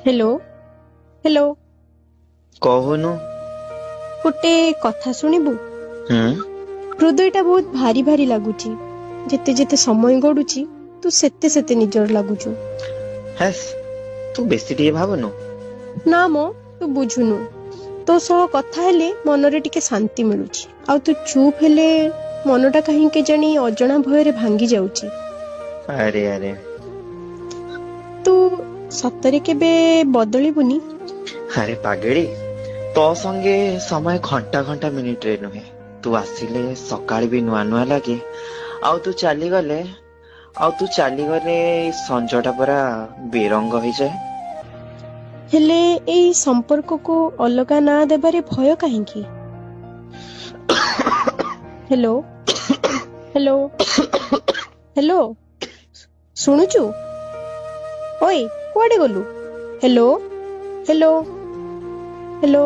Hello hello कहुनु। गोटे कथा शुणिबु। हृदयटा बहुत भारी भारी लगुची। जेते जेते समय गडुची तू सेते सेते निजर लगुचु। हेस तू बेसी टिके भाबनु। ना मो तू बुझुनु। तो सह कथा हेले मनरे टिके शांति मिलुची। आ तू चुप हेले मनटा कहीं के जानी अजଣା भयरे भांगी जाउची। अरे अरे तू सतरे केबे बदलिबुनी। अरे पागेड़ी, तो संगे समय घंटा घंटा मिनिट रे नुहे। तू आसिले सकाळ भी नुआ नुआ लगे। आउ तू चाली गले संजटा परा बेरंग हो जाए। हेले एई संपर्क को अलगा ना देबारे भय काहेकी। हेलो हेलो हेलो शुणुचु। ओए कुआडे गलु। Hello hello hello.